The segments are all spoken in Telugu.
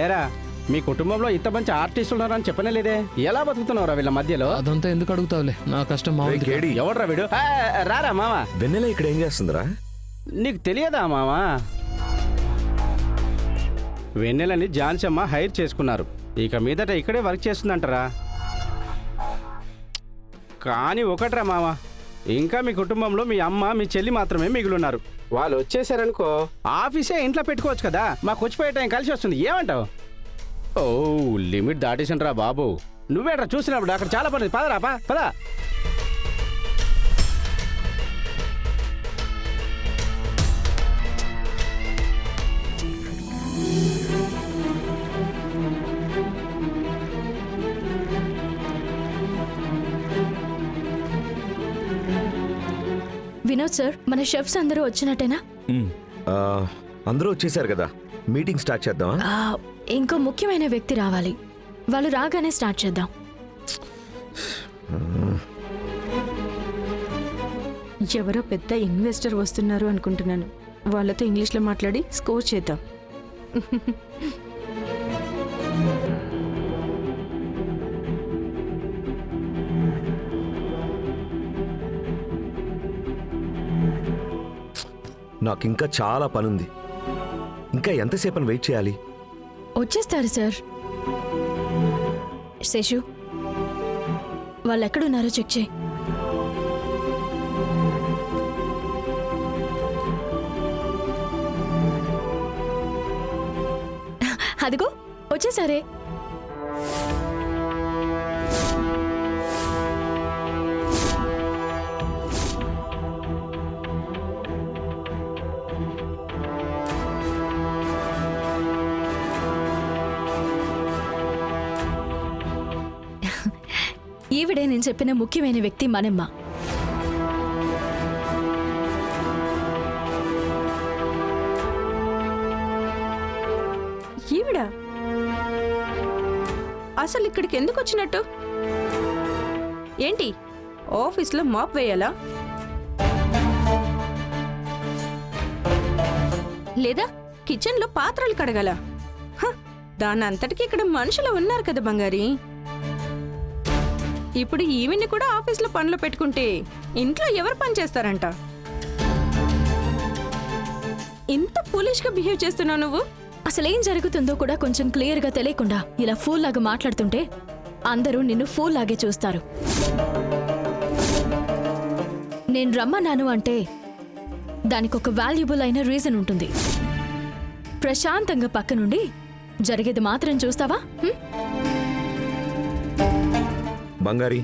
ఏరా మీ కుటుంబంలో ఇంత మంచి ఆర్టిస్టులు ఉన్నారని చెప్పనే లేదే, ఎలా బతుకుతున్నావురా వీళ్ళ మధ్యలో? అదంతా ఎందుకు అడుగుతావులే, నా కష్టం మామూలు. కేడి ఎవడ్రా వీడు? రారా మామ. వెన్నెల ఇక్కడ ఏం చేస్తుందిరా? నీకు తెలియదా మామ? వెన్నెలని జాన్సమ్మ హైర్ చేసుకున్నారు. ఇక మీదట ఇక్కడే వర్క్ చేస్తుందంటారా. కానీ ఒకట్రా మామ, ఇంకా మీ కుటుంబంలో మీ అమ్మ మీ చెల్లి మాత్రమే మిగులున్నారు. వాళ్ళు వచ్చేసారనుకో ఆఫీసే ఇంట్లో పెట్టుకోవచ్చు కదా, మాకు వచ్చిపోయే టైం కలిసి వస్తుంది. ఏమంటావు? ఓ లిమిట్ దాటేసంట్రా బాబు. నువ్వేట్రా చూసినప్పుడు అక్కడ చాలా పని. పదరా పదా. వినోద్ సార్, మన షెఫ్స్ అందరూ వచ్చినట్టేనా? అందరూ వచ్చేసారు కదా, మీటింగ్ స్టార్ట్ చేద్దామా? ఇంకో ముఖ్యమైన వ్యక్తి రావాలి. వాళ్ళు రాగానే స్టార్ట్ చేద్దాం. ఎవరో పెద్ద ఇన్వెస్టర్ వస్తున్నారు అనుకుంటున్నాను. వాళ్ళతో ఇంగ్లీష్లో మాట్లాడి స్కోర్ చేద్దాం. నాకు ఇంకా చాలా పనుంది. ఇంకా ఎంతసేపని వెయిట్ చేయాలి? వచ్చేస్తారు సార్. శేషు, వాళ్ళు ఎక్కడున్నారో చెక్ చేయి. అదిగో వచ్చేసారే. ఈవిడే నేను చెప్పిన ముఖ్యమైన వ్యక్తి మనమ్మ. ఈవిడా అసలు ఇక్కడికి ఎందుకు వచ్చినట్టు? ఏంటి ఆఫీస్లో మాప్ వేయాలా? లేదా కిచెన్లో పాత్రలు కడగాల? దాని అంతటికి ఇక్కడ మనుషులు ఉన్నారు కదా బంగారి. ఇప్పుడు ఈవిని కూడా ఆఫీస్లో పనులు పెట్టుకుంటే ఇంట్లో ఎవరు పని చేస్తారంట? ఇంత ఫూలిష్గా బిహేవ్ చేస్తున్నావు నువ్వు. అసలేం జరుగుతుందో కూడా కొంచెం క్లియర్గా తెలియకుండా ఇలా ఫూల్ లాగా మాట్లాడుతుంటే అందరూ నిన్ను ఫూల్ లాగే చూస్తారు. నేను రమ్మన్నాను అంటే దానికి ఒక వాల్యుబుల్ అయిన రీజన్ ఉంటుంది. ప్రశాంతంగా పక్క నుండి జరిగేది మాత్రం చూస్తావా? బంగారి,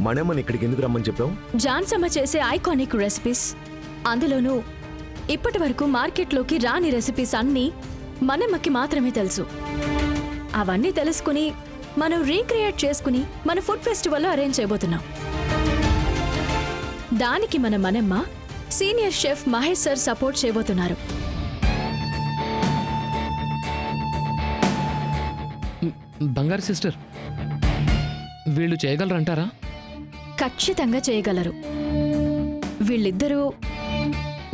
మనమ్మని ఇక్కడికి ఎందుకు రమ్మని చెప్పావు? జాన్సమ్మ చేసే ఐకానిక్ రెసిపీస్, అందులోనూ ఇప్పటి వరకు మార్కెట్లోకి రాని రెసిపీస్ అన్నీ మనమ్మకి మాత్రమే తెలుసు. అవన్నీ తెలుసుకుని మనం రీక్రియేట్ చేసుకుని మన ఫుడ్ ఫెస్టివల్లో అరేంజ్ చేయబోతున్నాం. దానికి మన మనమ్మ senior chef Mahesh sir support చేయబోతున్నారు. బంగారు సిస్టర్, వీళ్ళు చేయగలరంటారా? ఖచ్చితంగా చేయగలరు. వీళ్ళిద్దరూ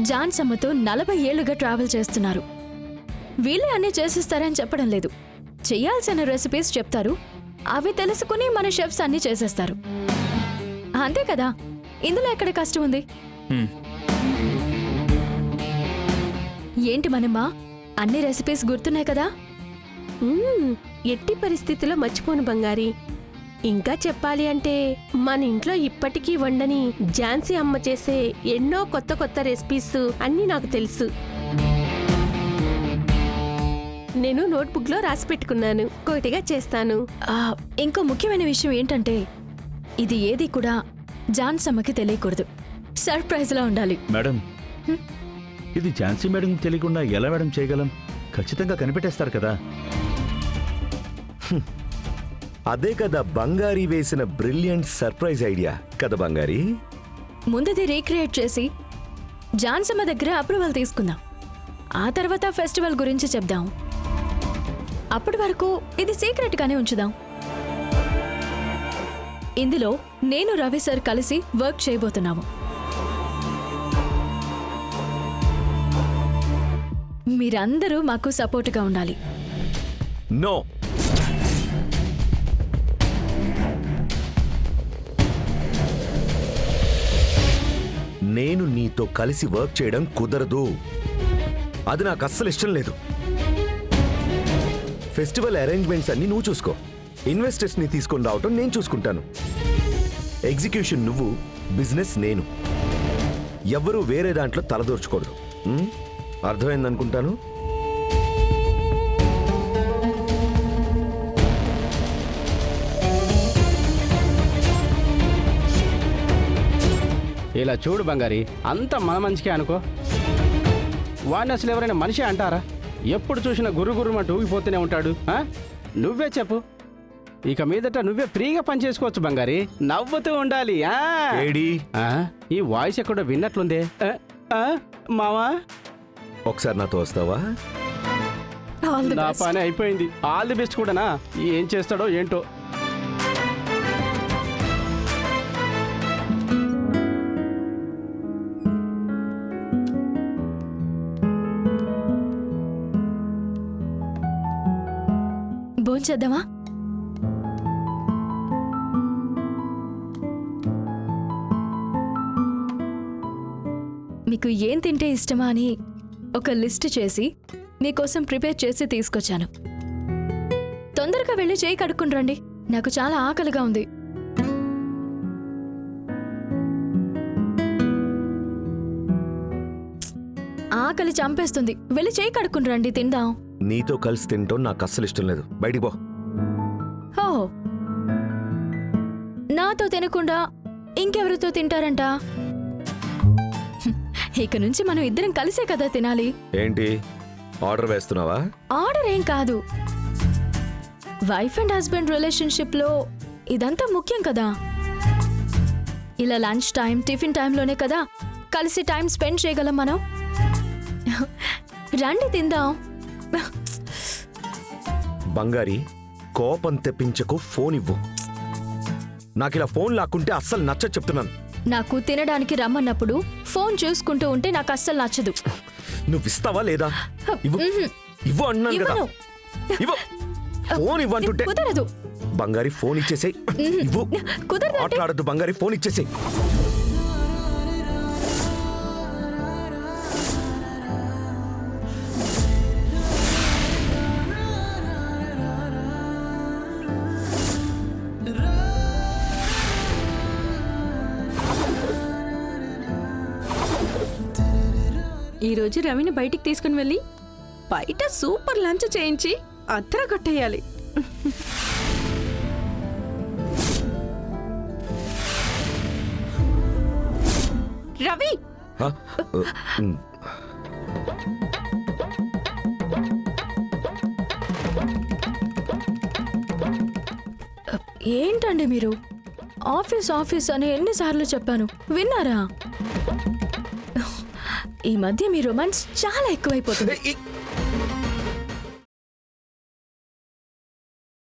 జాన్సమ్మతో 40 ఏళ్లుగా ట్రావెల్ చేస్తున్నారు. వీళ్ళే అన్నీ చేసిస్తారని చెప్పడం లేదు. చెయ్యాల్సిన రెసిపీస్ చెప్తారు, అవి తెలుసుకుని మన షెఫ్స్ అన్నీ చేసేస్తారు. అంతే కదా, ఇందులో ఎక్కడ కష్టం ఉంది? ఏంటి మనమ్మా, అన్ని రెసిపీస్ గుర్తున్నాయి కదా? ఎట్టి పరిస్థితిలో మర్చిపోను బంగారి. ఇంకా చెప్పాలి అంటే మన ఇంట్లో ఇప్పటికీ వండని ఝాన్సీ అమ్మ చేసే ఎన్నో కొత్త కొత్త రెసిపీస్ అన్నీ నాకు తెలుసు. నేను నోట్బుక్లో రాసి పెట్టుకున్నాను, ఒకటిగా చేస్తాను. ఇంకో ముఖ్యమైన విషయం ఏంటంటే ఇది ఏది కూడా జాన్సమ్మకి తెలియకూడదు. సర్ప్రైజ్లా ఉండాలి. మేడం, ఇది ఝాన్సీ మేడం తెలియకుండా ఎలా మేడం చేయగలం? ఖచ్చితంగా కనిపెట్టేస్తారు కదా. అదే కదా బంగారి వేసిన బ్రిలియంట్ సర్ప్రైజ్ ఐడియా కదా బంగారి. ముందుది రీక్రియేట్ చేసి జాన్సమ్మ దగ్గర అప్రూవల్ తీసుకుందాం. ఆ తర్వాత ఫెస్టివల్ గురించి చెప్దాం. అప్పటి వరకు ఇది సీక్రెట్ గానే ఉంచుదాం. ఇందులో నేను రవి సార్ కలిసి వర్క్ చేయబోతున్నాము. మీరందరూ మాకు సపోర్ట్గా ఉండాలి. నో, నేను నీతో కలిసి వర్క్ చేయడం కుదరదు. అది నాకు అస్సలు ఇష్టం లేదు. ఫెస్టివల్ అరేంజ్మెంట్స్ అన్ని నువ్వు చూసుకో, ఇన్వెస్టర్స్ ని తీసుకొని రావటం నేను చూసుకుంటాను. ఎగ్జిక్యూషన్ నువ్వు, బిజినెస్ నేను. ఎవ్వరూ వేరే దాంట్లో తలదూర్చకూడదు. అర్థమైందనుకుంటాను. ఇలా చూడు బంగారి, అంత మన మంచికే అనుకో. వాడిని అసలు ఎవరైనా మనిషి అంటారా? ఎప్పుడు చూసినా గుర్రుమంటూ ఊగిపోతూనే ఉంటాడు. నువ్వే చెప్పు. ఇక మీదట నువ్వే ఫ్రీగా పని చేసుకోవచ్చు బంగారి. నవ్వుతూ ఉండాలి. ఏడి ఈ వాయిస్ ఎక్కడో విన్నట్లుందే. మావా, ఒకసారి నాతో వస్తావా? ఆల్ ది నా బెస్ట్. పని అయిపోయింది. ఆల్ ది బెస్ట్ కూడానా? ఏం చేస్తాడో ఏంటో. భోంచేద్దామా? మీకు ఏం తింటే ఇష్టమా అని ఒక లిస్ట్ చేసి మీకోసం ప్రిపేర్ చేసి తీసుకొచ్చాను. తొందరగా వెళ్ళి చేయి కడుక్కుని రండి. నాకు చాలా ఆకలిగా ఉంది. ఆకలి చంపేస్తుంది. వెళ్ళి చేయి కడుక్కుని రండి, తిందాం. నీతో కలిసి తింటాం నాకు అస్సలు ఇష్టం లేదు. బయటికి పో. ఓ, నాతో తినకుండా ఇంకెవరితో తింటారంట? ఇక నుంచి మనం ఇద్దరం కలిసే కదా తినాలి. ఏంటి ఆర్డర్ వేస్తున్నావా? ఆర్డర్ ఏం కాదు. వైఫ్ అండ్ హస్బెండ్ రిలేషన్షిప్లో ఇదంతా ముఖ్యం కదా. ఇలా లంచ్ టైం, టిఫిన్ టైంలోనే కదా కలిసి టైం స్పెండ్ చేయగలం మనం. రండి తిందాం. బంగారి, కోపం తెప్పించకు. ఫోన్ ఇవ్వు. నాకు ఇలా ఫోన్ లాక్కుంటే అస్సలు నచ్చ చెప్తున్నాను. నాకు తినడానికి రమ్మన్నప్పుడు ఫోన్ చూసుకుంటూ ఉంటే నాకు అస్సలు నచ్చదు. నువ్వు ఇస్తావా లేదా? ఇవ్వు. ఇవ్వు అన్నాను కదా. ఇవ్వను. ఇవ్వు. ఫోన్ ఇవ్వంటుంటే. కుదరదు. బంగారి ఫోన్ ఇచ్చేసేయ్. ఇవ్వు. కుదరదు. మాట్లాడద్దు బంగారి, ఫోన్ ఇచ్చేసేయ్. ఈ రోజు రవిని బయటికి తీసుకుని వెళ్ళి బయట సూపర్ లంచ్ చేయించి అద్దర కొట్టేయాలి. రవి, హ? ఏంటండి మీరు? ఆఫీస్ ఆఫీస్ అని ఎన్నిసార్లు చెప్పాను, విన్నారా? ఈ మధ్య మీ రొమాన్స్ చాలా ఎక్కువైపోతుంది. ఏయ్,